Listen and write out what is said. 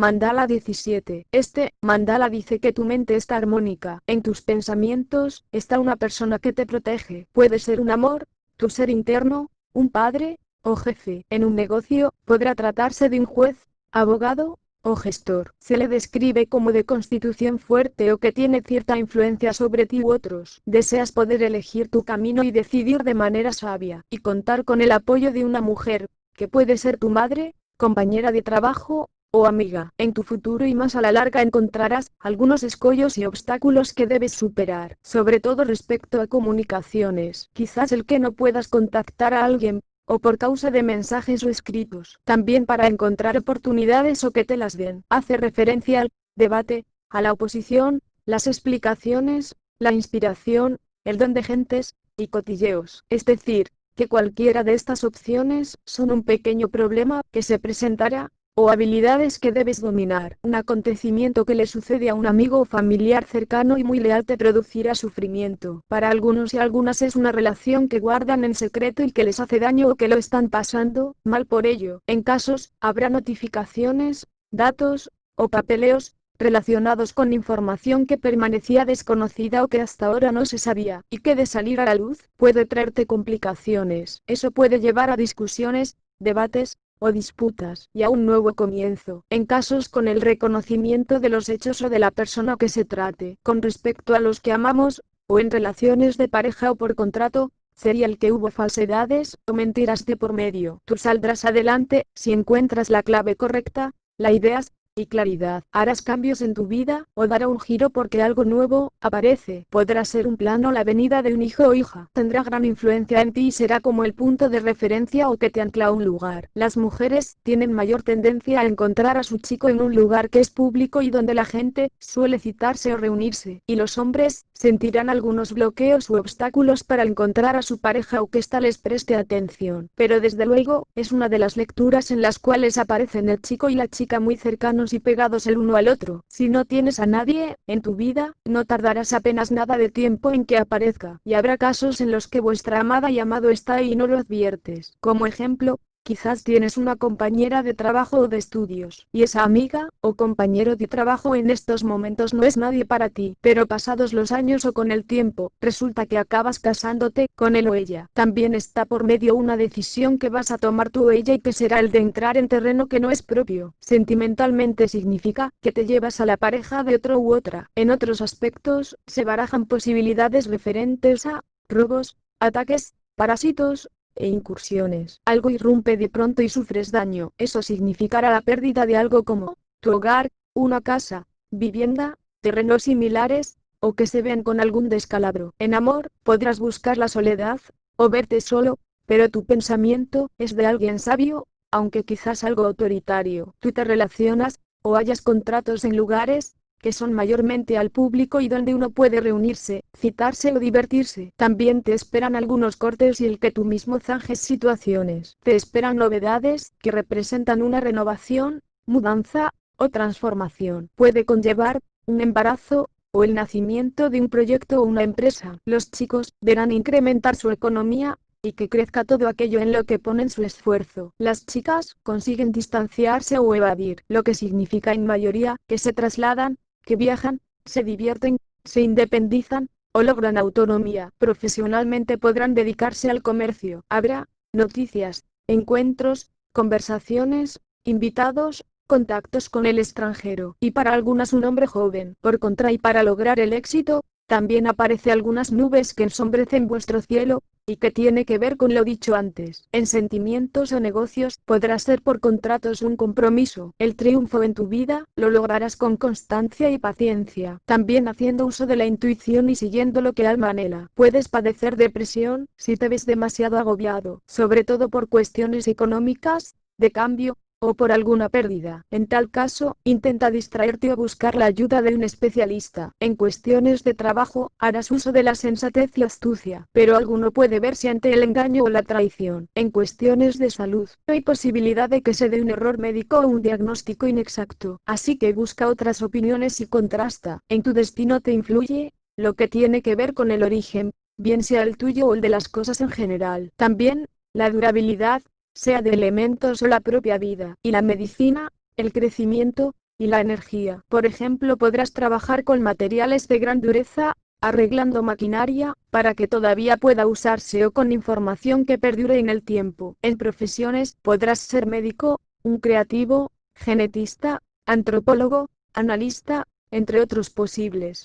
Mandala 17. Este mandala dice que tu mente está armónica. En tus pensamientos está una persona que te protege. Puede ser un amor, tu ser interno, un padre o jefe. En un negocio podrá tratarse de un juez, abogado o gestor. Se le describe como de constitución fuerte o que tiene cierta influencia sobre ti u otros. Deseas poder elegir tu camino y decidir de manera sabia, y contar con el apoyo de una mujer, que puede ser tu madre, compañera de trabajo, o amiga. En tu futuro y más a la larga encontrarás algunos escollos y obstáculos que debes superar, sobre todo respecto a comunicaciones. Quizás el que no puedas contactar a alguien, o por causa de mensajes o escritos. También para encontrar oportunidades o que te las den. Hace referencia al debate, a la oposición, las explicaciones, la inspiración, el don de gentes y cotilleos. Es decir, que cualquiera de estas opciones son un pequeño problema que se presentará, o habilidades que debes dominar. Un acontecimiento que le sucede a un amigo o familiar cercano y muy leal te producirá sufrimiento. Para algunos y algunas es una relación que guardan en secreto y que les hace daño o que lo están pasando mal por ello. En casos, habrá notificaciones, datos, o papeleos, relacionados con información que permanecía desconocida o que hasta ahora no se sabía, y que de salir a la luz, puede traerte complicaciones. Eso puede llevar a discusiones, debates, o disputas, y a un nuevo comienzo, en casos con el reconocimiento de los hechos o de la persona que se trate. Con respecto a los que amamos, o en relaciones de pareja o por contrato, sería el que hubo falsedades o mentiras de por medio. Tú saldrás adelante, si encuentras la clave correcta, la ideas, y claridad. Harás cambios en tu vida, o dará un giro porque algo nuevo aparece. Podrá ser un plan o la venida de un hijo o hija. Tendrá gran influencia en ti y será como el punto de referencia o que te ancla a un lugar. Las mujeres tienen mayor tendencia a encontrar a su chico en un lugar que es público y donde la gente suele citarse o reunirse. Y los hombres sentirán algunos bloqueos u obstáculos para encontrar a su pareja o que ésta les preste atención. Pero desde luego, es una de las lecturas en las cuales aparecen el chico y la chica muy cercanos y pegados el uno al otro. Si no tienes a nadie en tu vida, no tardarás apenas nada de tiempo en que aparezca, y habrá casos en los que vuestra amada y amado está ahí y no lo adviertes. Como ejemplo, quizás tienes una compañera de trabajo o de estudios, y esa amiga o compañero de trabajo en estos momentos no es nadie para ti, pero pasados los años o con el tiempo, resulta que acabas casándote con él o ella. También está por medio una decisión que vas a tomar tú o ella y que será el de entrar en terreno que no es propio. Sentimentalmente significa que te llevas a la pareja de otro u otra. En otros aspectos, se barajan posibilidades referentes a robos, ataques, parásitos, e incursiones. Algo irrumpe de pronto y sufres daño. Eso significará la pérdida de algo como tu hogar, una casa, vivienda, terrenos similares, o que se vean con algún descalabro. En amor, podrás buscar la soledad, o verte solo, pero tu pensamiento es de alguien sabio, aunque quizás algo autoritario. Tú te relacionas, o hayas contratos en lugares que son mayormente al público y donde uno puede reunirse, citarse o divertirse. También te esperan algunos cortes y el que tú mismo zanjes situaciones. Te esperan novedades que representan una renovación, mudanza o transformación. Puede conllevar un embarazo o el nacimiento de un proyecto o una empresa. Los chicos verán incrementar su economía y que crezca todo aquello en lo que ponen su esfuerzo. Las chicas consiguen distanciarse o evadir, lo que significa en mayoría que se trasladan, que viajan, se divierten, se independizan, o logran autonomía. Profesionalmente podrán dedicarse al comercio. Habrá noticias, encuentros, conversaciones, invitados, contactos con el extranjero. Y para algunas un hombre joven. Por contra y para lograr el éxito, también aparece algunas nubes que ensombrecen vuestro cielo, y que tiene que ver con lo dicho antes. En sentimientos o negocios, podrá ser por contratos un compromiso. El triunfo en tu vida, lo lograrás con constancia y paciencia. También haciendo uso de la intuición y siguiendo lo que el alma anhela. Puedes padecer depresión, si te ves demasiado agobiado, sobre todo por cuestiones económicas, de cambio, o por alguna pérdida. En tal caso, intenta distraerte o buscar la ayuda de un especialista. En cuestiones de trabajo, harás uso de la sensatez y astucia, pero alguno puede verse ante el engaño o la traición. En cuestiones de salud, hay posibilidad de que se dé un error médico o un diagnóstico inexacto, así que busca otras opiniones y contrasta. En tu destino te influye lo que tiene que ver con el origen, bien sea el tuyo o el de las cosas en general. También, la durabilidad, sea de elementos o la propia vida, y la medicina, el crecimiento, y la energía. Por ejemplo, podrás trabajar con materiales de gran dureza, arreglando maquinaria, para que todavía pueda usarse o con información que perdure en el tiempo. En profesiones, podrás ser médico, un creativo, genetista, antropólogo, analista, entre otros posibles.